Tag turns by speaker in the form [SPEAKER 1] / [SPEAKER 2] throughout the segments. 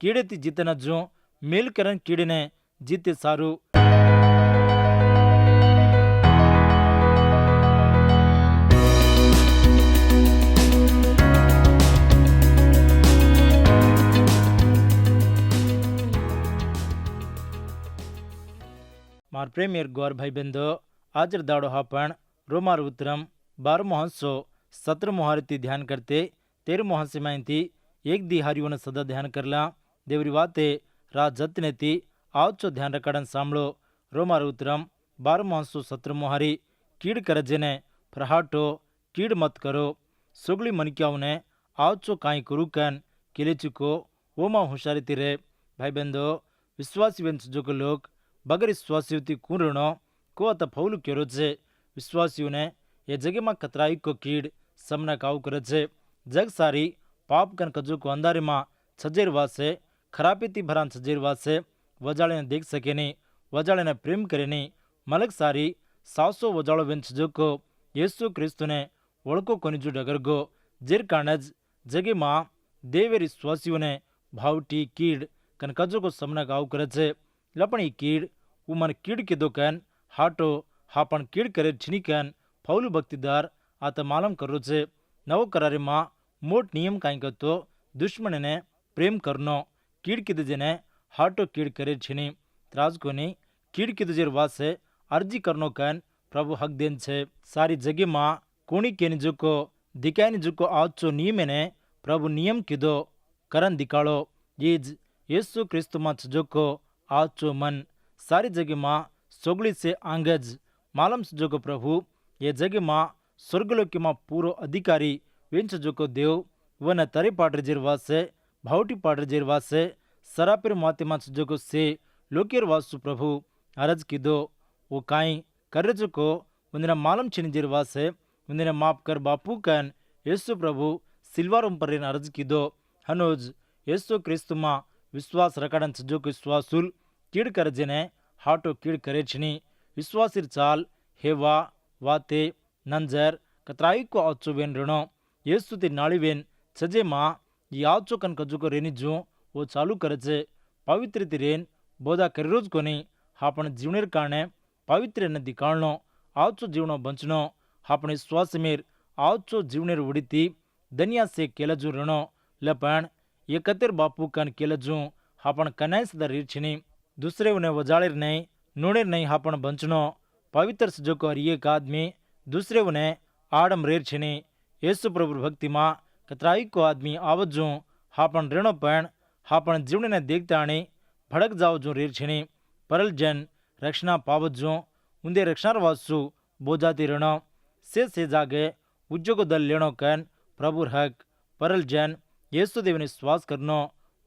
[SPEAKER 1] कीड़े थी जीते न जो मेल करन कीड़े ने जीते सारू। मार प्रेमियर गौर भाई बंदो, आजर दाड़ो हापण रोमार उतरम 12 हंसो 17 मोहरती ध्यान करते 13 हंसे माहिती एक दी हरिवन सदा ध्यान करला देवरी वाते रात जतने ती आवचो ध्यान रखड़न सांभळो। रोमार उतरम 12 हंसो 17 मोहरी कीड़ कर जेने फरहाटो कीड़ मत करो सुगली मनक्याव ने आवचो काई करू कन किलेचुको ओमा हुशारी तिरे। भाई बंदो, विश्वासी वंश जो को लोग बगर विश्वासी कूरणो को अत फौलू केरो छे। विश्वासियों ने ये जगह में कतराई को कीड़ समना काव करे छे। जग सारी पाप कन कजू को अंधारे में छजेरवा से खराबी थी भरान छजेरवा से वजाले ने देख सके नहीं, वजाले ने प्रेम करे नहीं। मलक सारी 700 वजालो वंश जो को येसु क्रिस्तु ने ओळको कोनिजू डगरगो जेर कारणज जगह में देवेर विश्वासियों ने भावटी कीड़ कन कजू को समना काव करे छे। लपणी कीड़ उमन कीड़ के दोकन हाटो हापन कीड़ करे छिनिकन फौलू भक्तिदार आत मालम करो छे। नवो करारे मां मोट नियम काई तो दुश्मन ने प्रेम करनो कीड़ के दजेने हाटो कीड़ करे छिनी त्राज कोनी कीड़ के दजेर वासे अर्जी करनो कन प्रभु हक देन छे। सारी जगह मां कोणी केनी जुको दिकायनी जुको आचो नियम ने प्रभु नियम किदो करन दिकाळो येज येसु क्रिस्तु मां छजोको आचो मन सारी जगह मां सोगली से आंगज मालम जो को प्रभु ये जगह मां स्वर्गलोकी मां पूरो अधिकारी वेंच जो को देव वन तरे पाटर जेरवासे भावटी पाटर जेरवासे सरापिर माते मां जो को से लोकेर वासु प्रभु अरज किदो वो काई कर जो को उन्हें मालम छिन जेरवासे उन्हें माफ कर बापू कन येसु प्रभु सिल्वार पर अरज किदो हनोज येसु क्रिस्तु मां विश्वास रखड़न जो को विश्वासुल कीड़ कर जेने हाटो कीड़ करे छिनी विश्वासिर चाल हेवा वाते नंजर कतराई को आचो वेन रणो येसु ते नाली वेन छजे मां ये आचो कन कजू को रेनी जो वो चालू करे छे। पवित्र ती रेन बोधा कर रोज कोनी हापण जीवनेर कारणे पवित्र ने दिकाळनो आचो जीवनो बंचनो हापण विश्वास मेर आचो जीवनेर उडीती दनिया से केलजू रणो लपण ये कतेर बापू कन केलजू हापण कनाय सदा रीर छिनी दूसरे उन्हें वजाड़ेर नहीं नूणेर नहीं हापण बंचनो पवित्र सजो को हर एक आदमी दूसरे उन्हें आडम रेर छिनी येसु प्रभु भक्ति मां कतराई को आदमी आवजू हापण रेणो पण हापण जीवन ने देखता आनी भड़क जाओ जो रेर छिनी परल जन रक्षणा पावजू उन्दे रक्षणार वासु बोजाती रणो से जागे उज्जो दल लेणो कन प्रभु हक परल जन येसु देव विश्वास करनो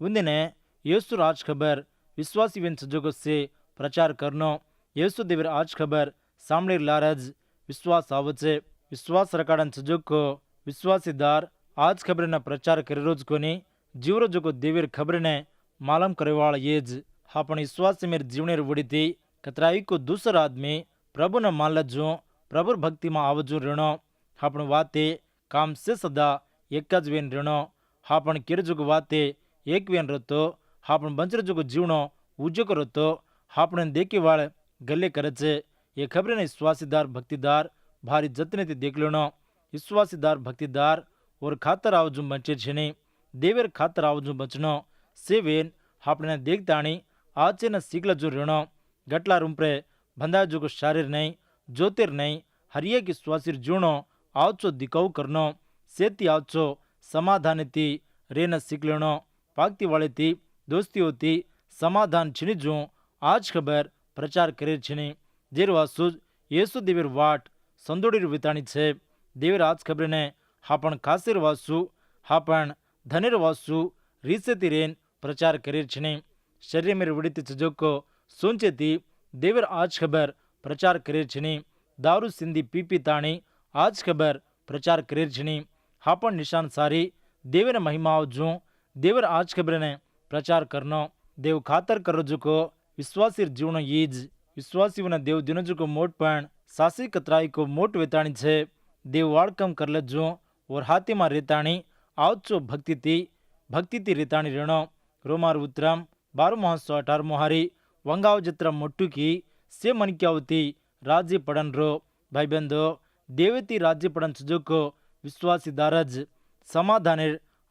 [SPEAKER 1] उन्दे ने येसु राज खबर विश्वासी वंश जो से प्रचार करनो येसु देवर आज खबर सामने लारज विश्वास आवचे विश्वास रकाडन सजो को विश्वासीदार आज खबर न प्रचार करे रोज कोनी जीवरो जो को देवर खबर ने मालम करेवाळ येज हापण विश्वास मेर जीवनेर वडीती कतराई को दूसरा आदमी प्रभु न मान जो प्रभु भक्ति में आवजू ऋणो हापण वाते काम से सदा एक ज वेन ऋणो हापण किरजुग वाते एक वेन रतो हापण बंचर जुग जीवनो उज्जो रतो हापण देखे वाळ गले करे छे। ये खबर ने विश्वासीदार भक्तिदार भारी जतने थी देख लेनो विश्वासीदार भक्तिदार और खातर आवजू बचे छे देवर खातर आवजू बचनो से वेन हापण देखताणी आचे न सीखल जो ऋणो गटला रूपरे बंधा जुग शारीर नहीं ज्योतिर नहीं हरिये की विश्वासी जूणो आवचो दिकाऊ करनो सेती आवचो समाधान थी रेन सीख लेनो पागती वाले थी दोस्ती होती समाधान छिनी जो आज खबर प्रचार करे छिनी जेर वासुज येसु देवर वाट संदोड़ी विताणी छे देवर आज खबर ने हापण खासेर वासु हापण धनेर वासु रीसे रेन प्रचार करे छिनी शरीर में विड़ती चजो को सोचे थी देवर आज खबर प्रचार करे छिनी दारू सिंधी पीपी ताणी आज खबर प्रचार करे छिनी हापण निशान सारी देवर महिमा जो देवर आज खबर ने प्रचार करनो देव खातर करो जुको विश्वासी जीवन यीज विश्वासी देव दिनजु को मोट पण सासी कतराई को मोट वेताणी छे देव वाड़कम कर लजो और हाथी में रेताणी आवचो भक्ति थी रेताणी रेणो रोमार उत्तरम 1218 हारी वंगाव जत्र मोट्टू की से मन क्या होती राज्य पढ़न रो भाई बंदो देवती राज्य पढ़न सुजोको विश्वासी दारज समाधान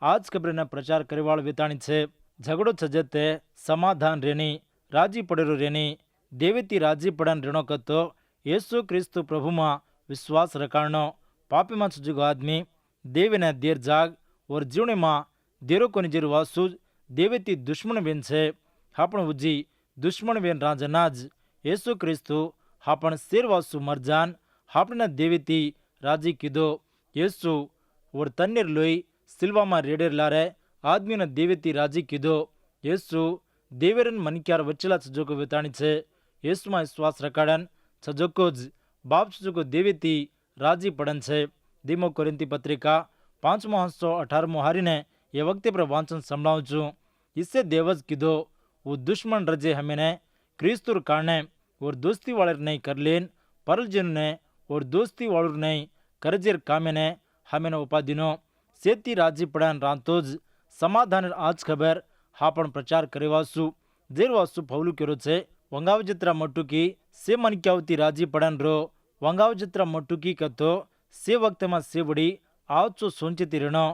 [SPEAKER 1] आज खबर न प्रचार करे वाल वेताणी छे झगड़ो छजते समाधान रेनी राजी पड़ेरो रेनी देवती राजी पड़न रेणो कतो येसु क्रिस्तु प्रभु में विश्वास रखाणो पापी में सुजुगो आदमी देवने देर जाग और जीवने में देरो को निजेर वासु देवती दुश्मन वेन छे हापण उजी दुश्मन वेन राजनाज येसु क्रिस्तु हापण शेर वासु मरजान हापण देवती राजी कीधो येसु और तन्नेर लोई सिल्वा में रेडेर लारे आदमी ने देवती राजी कीधो येसु देवेरन मनक्यार वच्चेला सजोको वेताणी छे येसु में विश्वास रखाड़न सजोको ज बाप सजोको देवती राजी पड़न छे धीमो कोरिंथी पत्रिका 5:18 हारी ने ये वक्ते पर वांचन संभळावुं छुं इससे देवज कीधो वो दुश्मन रजे हमें क्रिस्तुर कारणे और दोस्ती वाले नहीं कर लेन परलजन ने और दोस्ती वालू नहीं करजेर कामे ने हमें उपाधिनो सेती राजी पड़ान रांतोज समाधान आज खबर हापण प्रचार करेवासु जेरवासु पौलू केरो छे वंगाव जत्रा मोटू की से मन क्यावती राजी पड़न रो वंगाव जत्रा मोटू की कतो से वक्त में से बड़ी आवचो सोंचती रेणो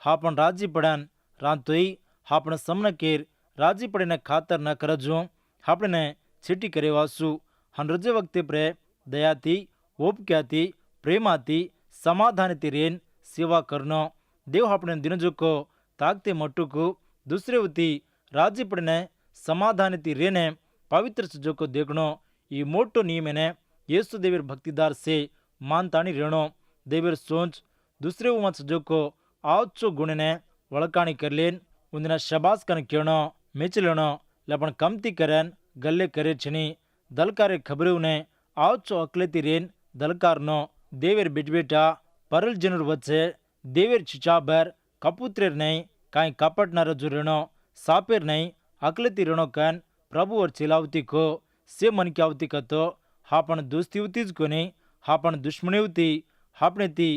[SPEAKER 1] हापण राजी पड़न रांतोई हापण समन केर राजी पड़ीने खातर न करजो हापणे छीटी करेवासु हन रजे वक्ते प्रे दयाती ओपक्याती प्रेमाती समाधानती रेन सेवा करनो देव हापणे दिनजोको ताकते मट्टुकू दूसरे वती राजी पड़ने समाधानती रेने पवित्र सजोको देखनो ये मोटो नियमने येसु देवर भक्तिदार से मानताणी रेणो देवर सोच दूसरे उमा सजोको आवचो गुणने वळकाणी करलेन उन्दिन शबास कन केणो मेचलेणो लपण कमती करन गल्ले करे छनी दलकारे खबरू ने आवचो अकलेती रेन दलकारनो देवर बिटबेटा परल जनर वच्चे देवर चिचाबर कपुत्रेर नहीं काई कपट न रजू रेणो सापेर नहीं अकलेती रेणो कन प्रभु और चिलावती को से मन क्यावती कतो हापण दोस्तीवतीज कोनी हापण दुश्मनीवती हापणे ती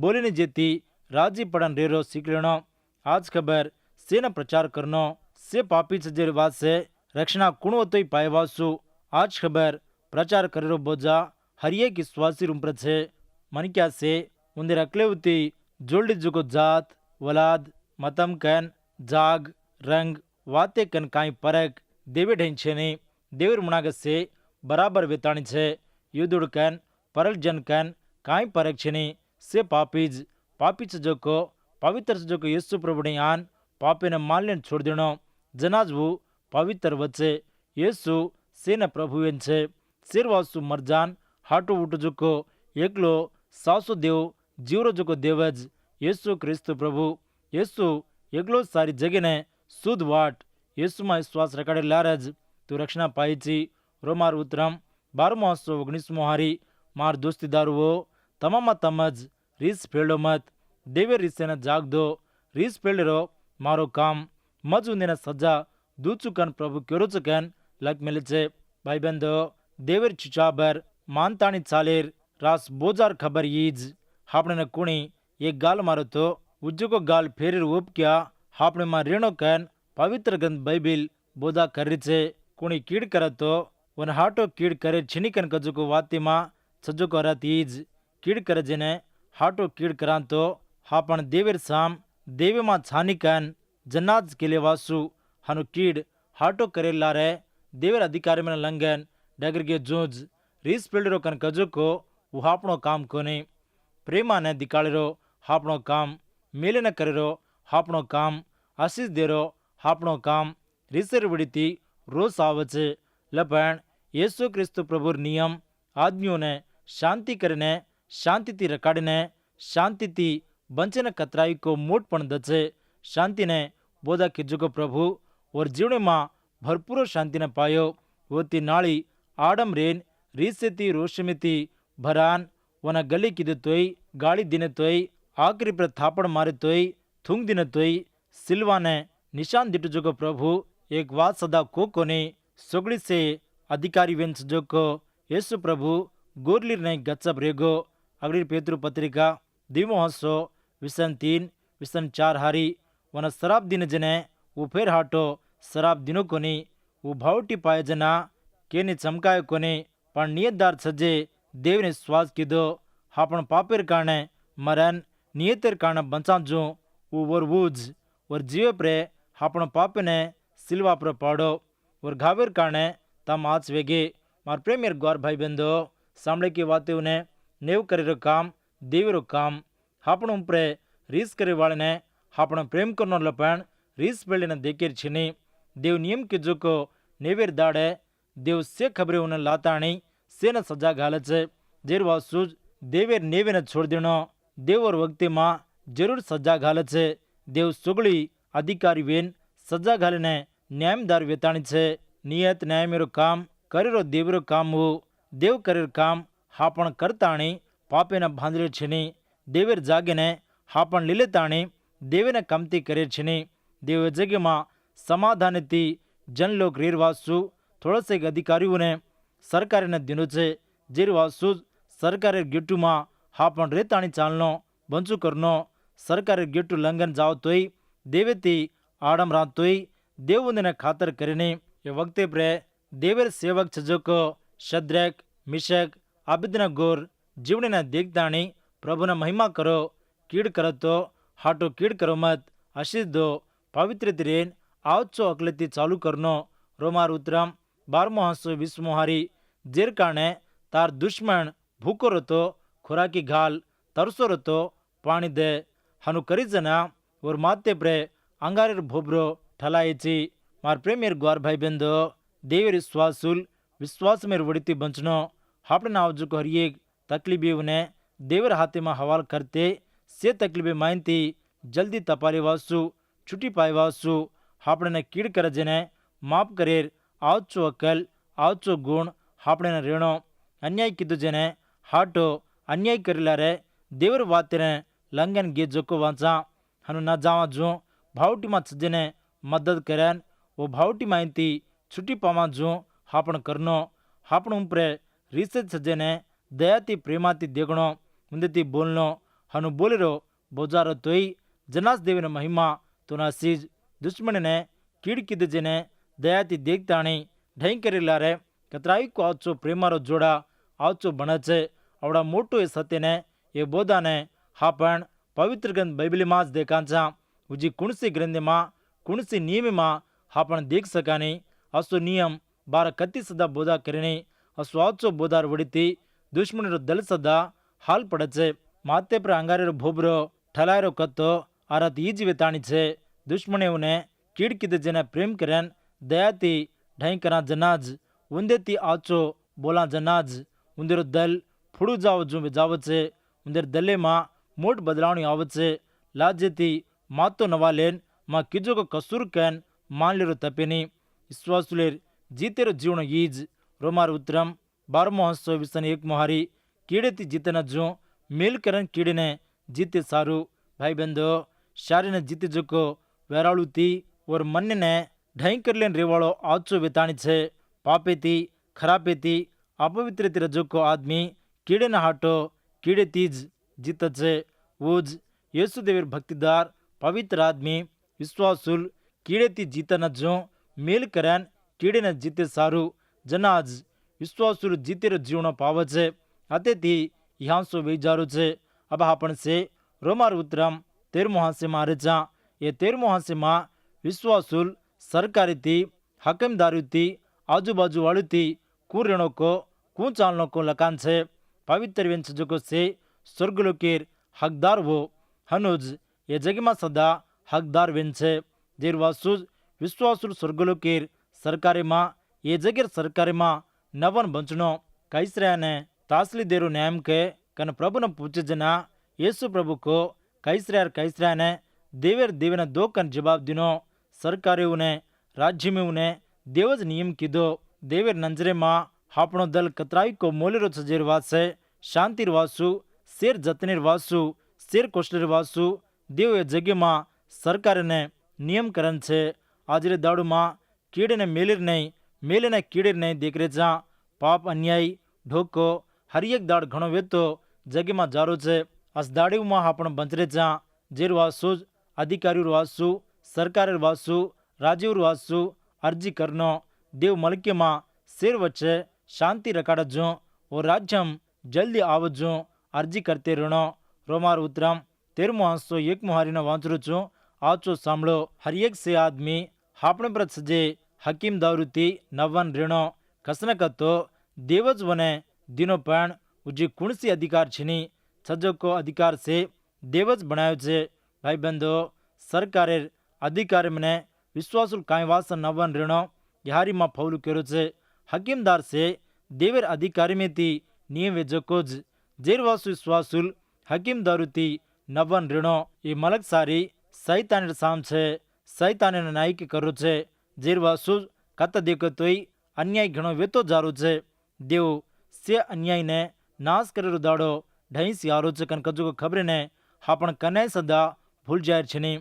[SPEAKER 1] बोलीने जेती राजी पड़न रेरो सीख लेणो आज खबर से न प्रचार करनो से पापी सजेर वाद से रक्षणा कुणवतोई पायवासु आज खबर प्रचार करेरो बोजा हरिये की स्वासी रूम छे मन क्या से उन्देर अकलेवती जोल्डी जुगो जात वलाद मतम कन जाग रंग वाते कन काई परक देवे ढें छेनी देवर मुनागत से बराबर वेताणी छे युद्धुड़ कन परल जन कन काई परक छेनी से पापीज जोको पवित्र जोको येसु प्रभुने आन पापे ने माल्यन छोड़ देनो जनाज वो पवित्र वच्चे येसु से न प्रभुएन छे सिरवासु मरजान हाटो उठ जोको एकलो सासु देव जीवरो जोको देवज येसु क्रिस्तु प्रभु येसु एकलो सारी जगह ने शुद्ध वाट येसु में विश्वास रखाड़े लारज तू रक्षणा पाई रोमार उत्तरम 12:19 हारी मार दोस्तीदारुओ तमाम तमज रीस फेलो मत देवे रीसेना जाग दो रीस फेलो मारो काम मज उन्दिन सजा दूचुकन प्रभु क्योरुचुकन लग मिलचे भाई बंदो देवर चिचाबर मानतानी चालेर रास बोजार खबर यीज हापणे कुणी एक गाल मारो तो उज्जुको गाल फेर ओप क्या हापणे मा रेणो कन पवित्र ग्रंथ बाइबिल बोधा करिचे कुणी कीड करतो वन हाटो कीड करे छिनिकन कजुको वाती मा सजुको रतीज कीड करे जेने हाटो कीड करांतो हापण देवेर साम देवे मा छानिकन जन्नाज केले वासु हनु कीड हाटो करे लारे देवेर अधिकारी में लंघन डगर के जूझ रीस पेड़रो कन कजुको वो हापणो काम कोनी प्रेमा ने दिकाळेरो हापणो काम मेले न करेरो हापणो काम आशीष देरो हापणो काम रीसर बड़ीती रोज आवचे लपण येसु क्रिस्तु प्रभुर नियम आदमियों ने शांति करने शांति ती रकाड़ने शांति ती बंचन कतराई को मोट पण दचे शांति ने बोधा किजुको प्रभु और जीवने मां भरपूर शांति ने पायो वो ती नाड़ी आडम रेन रीसेती रोशमिती भरान वना गली किद तोई गाड़ी दिन तोई आखिरी पर थापड़ मारे तोई थुंग दिन तोई सिल्वा ने निशान दिट जोको प्रभु एक बात सदा को कोने सोगड़ी से अधिकारी वेंस जोको येसु प्रभु गोरलीर ने गच्चब रेगो अगली पेत्रु पत्रिका दिवो हसो विसन 3 विसन 4 हारी वन शराब दिन जने वो फेर हाटो ಶರಾಬ್ ದಿನಕ್ಕೊನಿ ಉಭಾವಟಿ ಪಾಯಜನ ಕೇನಿ ಚಮಕಾಯ ಕೊನಿ પણ નિયતદાર સજે દેવને શ્વાસ કીધો હાપણ પાપેર કારણે મરન નિયતેર કારણે બંચાજું ઓર વૂજ ઓર જીવે પ્રે હાપણ પાપને સિલવા પર પાડો ઓર ઘાવેર કારણે તમ આચ વેગે માર પ્રેમિયર ગોર ભાઈ બંધો સાંભળે કે વાતોને નેવ કરેલો કામ દેવેરો કામ હાપણ ઉપરે રીસ કરે વાળને હાપણ પ્રેમ કરનો લપણ રીસ પેલીને દેખેર છીની દેવ નિયમ કે જોકો નેવેર દાડે દેવ સે ખબરે ઉને લાતાણી સેને સજા ઘાલે છે જેર વાસુજ દેવેર નેવેને છોડ દેણો દેવર વખતેમાં જરૂર સજા ઘાલે છે દેવ સુગળી અધિકારી વેન સજા ઘાલીને ન્યાયદાર વેતાણી છે નિયત ન્યાયમેરો કામ કરેરો દેવરો કામ હો દેવ કરેર કામ હાપણ કરતાણી પાપેના ભાંદરે છીની દેવેર જાગીને હાપણ લીલેતાણી દેવેને કમતી કરે છીની દેવ જગ્યામાં સમાધાનથી જનલોક રેરવાસુ થોડોસેક અધિકારીઓને સરકારીને દિનો છે જેરવાસુ સરકારે ગેટુમાં હાપણ રેતાણી ચાલનો બંચુ કરનો સરકારે ગેટુ લંઘન જાવ તોય દેવેથી આડમ રાતોય દેવુંને ખાતર કરીને એ વખતે પ્રે દેવેર સેવક છજકો શદ્રેક મિશક આબિદના ગોર જીવણીને દેખતાણી પ્રભુના મહિમા કરો કીડ કરતો હાટો કીડ કરો મત આશીષ દો પવિત્ર રેન આવચો અકલેથી ચાલુ કરનો રોમાર ઉતરમ 12 હારી જેર કારણે તાર દુશ્મન ભૂકો રતો ખોરાકી ઘાલ તરસો રતો પાણી દે હનુ કરી જના ઓર માતે પ્રે અંગારેર ભોબરો ઠલાયચી માર પ્રેમિયર ગ્વાર ભાઈ બંધો દેવેર વિશ્વાસ મેર વડીતી બંચનો આપણે આવજો હરિયેક તકલીબીઓને દેવર હાથેમાં હવાલ કરતે સે તકલીબે માહિતી જલ્દી તપારી વાસુ છૂટી પાઈ વાસુ આપણને કીડ કરે જેને માફ કરેર આવચો અકલ આવચો ગુણ આપણે રેણો અન્યાય કીધું જેને હાટો અન્યાય કરેલા રે દેવર વાતને લંઘન ગે જોકો વાંચા હનુ ના જાવા જો ભાવટીમાં છજેને મદદ કર્યા ઓ ભાવટી માહિતી છૂટી પાવા જો હાપણ કરનો હાપણ ઉપરે રીસે છજેને દયાથી પ્રેમાથી દેગણો ઊંદેથી બોલનો હનુ બોલેરો બોજારો તોય જનાસ દેવીને મહિમા તો ના સીજ દુશ્મનને કીડ કીધે જેને દયાથી દેખતાણી ઢઈ કરેલા રે કતરાઈ કો આવચો પ્રેમારો જોડા આવચો ભણે છે આવડા મોટો એ સત્યને એ બોધાને હાપણ પવિત્ર ગ્રંથ બૈબલીમાં જ દેખાંચા ઉજી કુણસી ગ્રંથમાં કુણસી નિયમમાં હાપણ દેખ શકાની અસો નિયમ 12 સદા બોધા કરીને અસો આવચો બોધાર વડીથી દુશ્મનીરો દલ સદા હાલ પડે છે માતે પર અંગારેરો ભોબરો ઠલાયરો કતો આરાત ઈ જ વેતાણી છે દુશ્મનેઓને કીડ કીધે જેને પ્રેમ કર્યા દયાથી ઢઈ કરા જનાજ ઊંદેથી આચો બોલા જનાજ ઊંદેરો દલ ફૂડું જાવ જો જાવ છે ઊંદેર દલેમાં મોટ બદલાવણી આવે છે લાજેથી માતો નવા લેન માં કીજો કો કસૂર કેન માન લેરો તપેની વિશ્વાસુલેર જીતેરો જીવણ ઈજ રોમાર ઉત્તરમ 12 હારી કીડેથી જીતના જો મેલ કરન કીડીને જીતે સારું ભાઈ બંધો શારીને જીતે જોકો વેરાળુથી ઓર મનને ઢઈ કરલેન રેવાળો આવચો વેતાણી છે પાપેથી ખરાપેથી અપવિત્રથી રજોકો આદમી કીડેના હાટો કીડેથી જ જીત છે ઊજ યેસુદેવર ભક્તિદાર પવિત્ર આદમી વિશ્વાસુલ કીડેથી જીતના જો મેલ કરન કીડેને જીતે સારું જનાજ વિશ્વાસુલ જીતેરો જીવનો પાવે છે અતેથી યાંસો વેજારો છે અબ આપણ છે રોમાર ઉત્તરમ 13 રેચા એ 13 વિશ્વાસુલ સરકારીથી હકમદારીથી આજુબાજુ વાળુથી કું રેણોકો કું ચાલનોકો લકાન છે પવિત્ર વેન છજકો છે સ્વર્ગલોકેર હકદાર વો હનુજ એ જગમાં સદા હકદાર વેન છે જેરવાસુજ વિશ્વાસુલ સ્વર્ગલોકેર સરકારીમાં એ જગેર સરકારીમાં નવન બંચનો કૈસરાને તાસલી દેરો ન્યામ કે કન પ્રભુને પૂછે જના యేసు ప్రభుకు కైసరానే દેવેને દો કન જવાબ દીનો સરકારીઓને રાજ્યમેઓને દેવ જ નિયમ કીધો દેવેર નંજરેમાં આપણો દલ કતરાઈ કો મોલેરો છજેર વાસે શાંતિર વાસુ શેર જતનેર વાસુ શેર કોશલેર વાસુ દેવ એ જગ્યામાં સરકારને નિયમ કરન છે આજરે દાડુમાં કીડને મેલેર નહીં મેલેને કીડેર નહીં દેખરે જા પાપ અન્યાય ઢોકો હરિયેક દાડ ઘણો વેતો જગ્યામાં જારો છે અસ દાડીમાં આપણ બંચરે જા જેર વાસુ અધિકારીર વાસુ સરકારેર વાસુ राजीवर वासु अर्जी करनो देव मलके मां सिर वच्चे शांति रखाड़जो और राज्यम जल्दी आवजो अर्जी करते रहनो। रोमार उतरम 13:1 मुहारी वांचरू छू। आचो सांभळो, हर एक से आदमी हापणे पर सजे हकीम दारूती नवन ऋणो कसनक तो देवज वने दिनो पण उजी कुणसी अधिकार छीनी छजो को अधिकार से देवज बनायो छे। भाई बंधो, सरकारेर अधिकारी मने विश्वासुल काई वास नवन ऋणो यारी मां फौलू कर्यो छे। हकीमदार से देवेर अधिकारी में ती नियम वेजोकोज जेरवासु विश्वासुल हकीमदारूती नवन ऋणो ये मलक सारी सैतानेर साम छे। सैताने नायकी करो छे। जेरवासु कत देखो तोय अन्याय घणो वेतो जारो छे। देव से अन्याय ने नाश करेरो दाड़ो ढईसी आरो छे। कन कजो को खबर ने हापण कने सदा भूल जायर छनी।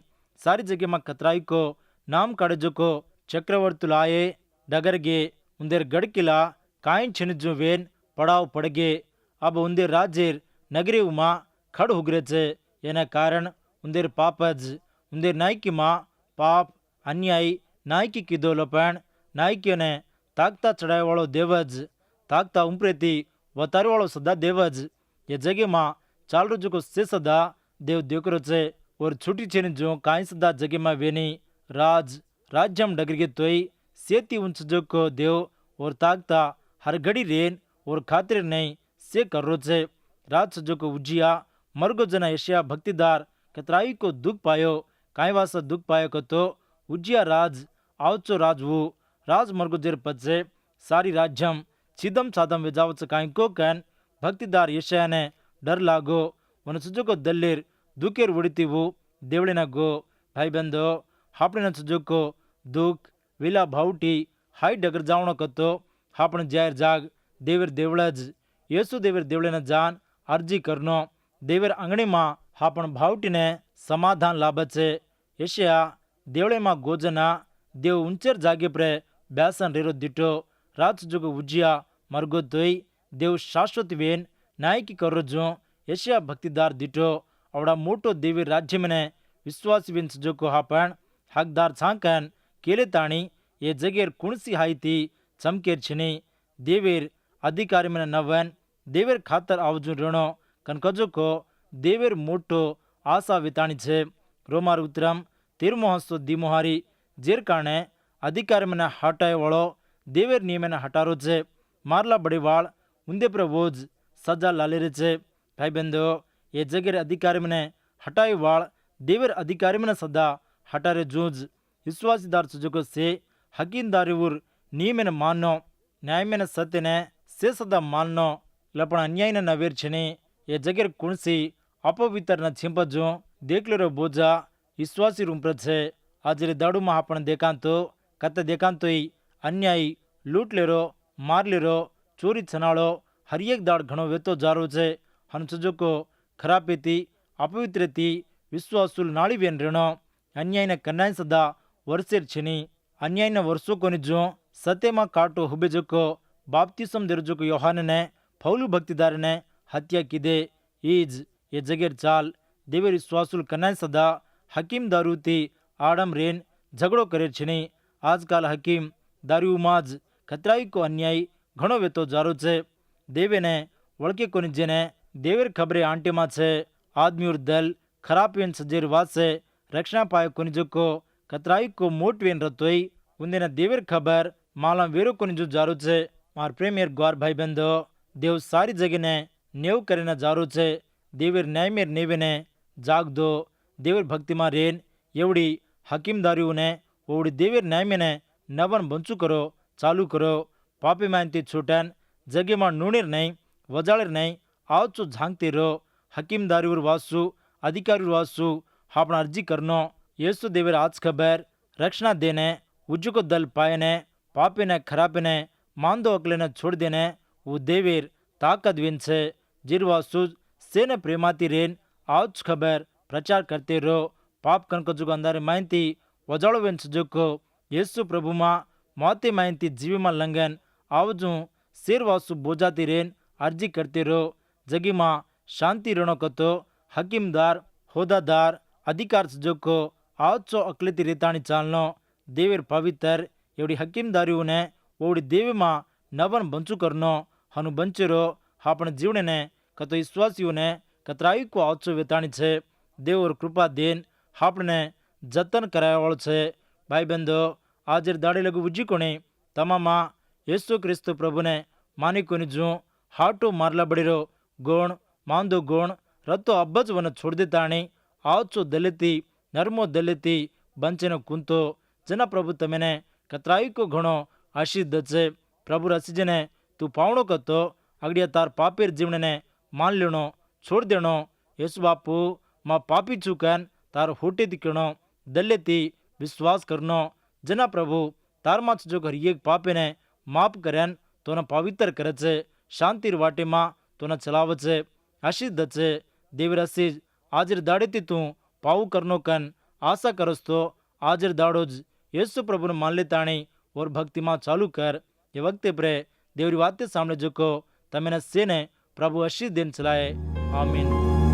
[SPEAKER 1] सारी जगह में कतराई को नाम काढ़े जो को चक्रवर्तुल आए डगरगे उंदेर गड़किला काइन छिनजु वेन पड़ाव पड़गे। अब उंदेर राज्येर नगरी उमा खड़ हुगरे छे। एना कारण उंदेर पापज उंदेर नायकी मां पाप अन्याय नायकी कीधो लपण नायकीओ ने ताकता चढ़ाई वालो देवज ताकता उमरेती वतार वालो सदा देवज ये जगह मां चाल रो जो से सदा देव देखरो छे। और छुट्टी छे जो काई सदा जगह में वेनी राज राज्यम डगरगे तोय सेती उंच जो को देव और ताकता हर घड़ी रेन और खातिर नहीं से कर रो छे। राज जो को उजिया मरगो जना यशया भक्तिदार कतराई को दुख पायो काई वासा दुख पायो को तो उजिया राज आवचो राजवू राज मरगो जेर पचे सारी राज्यम छिदम सादम वेजावच काई को कन भक्तिदार यशया ने डर लागो वन सुजो को दल्लेर दुखेर उड़ती वो देवड़े न गो। भाई बंधो, हापणे न सुजो को दुख विला भावटी हाई डगर जावणो कतो हापण जाहिर जाग देवर देवड़ज येसु देवर देवड़े न जान अर्जी करनो देवर अंगणी मां हापण भावटी ने समाधान लाभे छे। यशया देवड़े मां गोजना देव ऊंचेर जागे पर ब्यासन रेरो दिटो रात जो उजिया मरगो तोय देव शाश्वत वेन नायकी करो जो यशया भक्तिदार दिटो आवड़ा मोटो देवी राज्य में विश्वासी वेन जो को हापण हकदार छाकन केले ताणी ये जगेर कुणसी हाई थी चमकेर छनी देवेर अधिकारी में नवन देवेर खातर आवजू ऋणो कनकजो को देवेर मोटो आशा विताणी छे। रोमार उतरम 13 दिमोहारी जेर कारणे अधिकारी में हटाय वालो देवेर नियम ने हटारो छे। मारला बड़ीवाल उंदे पर वोज सजा लाले छे। भाई बंधो, ये जगेर अधिकारी में हटाई वाल देवेर अधिकारी में सदा हटारे जूझ विश्वासीदार सुजको से हकीमदारी उर नियम ने मानो न्याय में सत्य ने से सदा मानो लपण अन्याय ने नवेर छनी ये जगेर कुणसी अपवित्र न छिंपजो देखलेरो बोझा विश्वासी रूम छे। आज दाड़ू में आपण देखांतो कत देखांतो अन्याय लूट लेरो मार लेरो चोरी छनाड़ो हर एक दाड़ घणो वेतो जारो छे। हम सुजो को खराबेती अपवित्रती विश्वासुल नाड़ी वेन ऋणो अन्याय ने कन्नाय सदा वर्षेर छनी अन्याय ने वर्षो कोनी जो सत्य में काटो हुबे जो को बाप्तिस्म देरो जो को योहान ने फौलू भक्तिदार ने हत्या कीधे ईज ये जगेर चाल देवेर विश्वासुल कन्नाय सदा हकीम दारूती आडम रेन झगड़ो करे छनी। आजकाल हकीम दारू माज खतराई को अन्याय घणो वेतो जारो छे। देवे ने वळके कोनी जेने देवेर खबरे आंटे में छे आदमी और दल खराब वेन सजेर वासे रक्षणा पाए कोनी जो को कतराई को मोट वेन रतोई उन्हें न देवेर खबर माला वेरो कोनी जो जारो छे। मार प्रेमियर ग्वार भाई बंधो, देव सारी जगह ने नेव करे न जारो छे। देवेर न्याय मेर नेवे ने जाग दो देवेर भक्ति में रेन एवड़ी हकीमदारी ने ओवड़ी देवेर न्याय में ने नवन बंचू करो चालू करो पापी मानती छूटन जगह में नूनेर नहीं वजाड़ेर नहीं आवचो झांकते रो हकीमदारी वासु अधिकारी वासु हापण अर्जी करनो येसु देवेर आज खबर रक्षणा देने उज्जु को दल पाए ने पापे ने खराबे ने मांदो अकले ने छोड़ देने वो देवेर ताकत वेन छे। जिरवासु सेने प्रेमाती रेन आज खबर प्रचार करते रो पाप कनक जुग अंधारे मायंती वजाड़ो वेन जो को येसु प्रभु मा मौते मायंती जीवी मा लंघन आवजू शेरवासु बोजाती रेन अर्जी करते रो जगी मां शांति रणो कतो हकीमदार होदादार अधिकार जो को आवचो अकलेती रेताणी चालनो देवेर पवित्र एवढी हकीमदारीઓને ઓવડી દેવીમાં નવન બંચું કરનો હનુ બંચેરો આપણે જીવને કતો વિશ્વાસીઓને કતરાઈકો આચો વેતાણી છે. દેવર કૃપા દેન આપણે જતન કરાવવાળો છે. ભાઈ બંધો આજે દાડે લગુ ઉಜ್જીકોણી તમામાં ಯೇಸು ಕ್ರಿಸ್ತು ಪ್ರಭುನೆ ಮಾನಿಕೊನಿಜು ಹಾಟು ಮಾರ್ಲ ಬಡಿರೋ ಗೋಣ್ ಮಾಂದು ಗೋಣ್ ರತ್ತು ಅಬ್ಬಜವನ್ನು છોડદેતાણી ಆಚು ದಲಿತಿ ನರ್ಮೋ ದಲಿತಿ ಬಂಚೆನ ಕುಂತು ಜನ ಪ್ರಭು ತಮೆನೆ ಕತ್ರಾಯಿકો ઘણો આશીષ છે. પ્રભુ રસીજને તું પાવણો કતો અગડિયા તાર પાપેર જીવનને માન લેણો છોડ દેણો. యేసు બાપુ માં પાપી ચૂકન તાર હોટી દીકણો દલ્લેતી વિશ્વાસ કરનો. જના પ્રભુ તારમાં જો ઘર એક પાપેને માફ કર્યાન તોને પવિત્ર કરે છે. શાંતિર વાટેમાં તોને ચલાવે છે. આશીષ છે. દેવી આશીષ હાજર દાડેથી તું પાવું કરનો કન આશા કરસ તો હાજર દાડો જ యేసు પ્રભુને માન લેતાણી और भक्ति में चालू कर. ये वक्त प्रे देवरी बातें सामने जोको तमेने सेने प्रभु आशीष दिन चलाए. आमीन.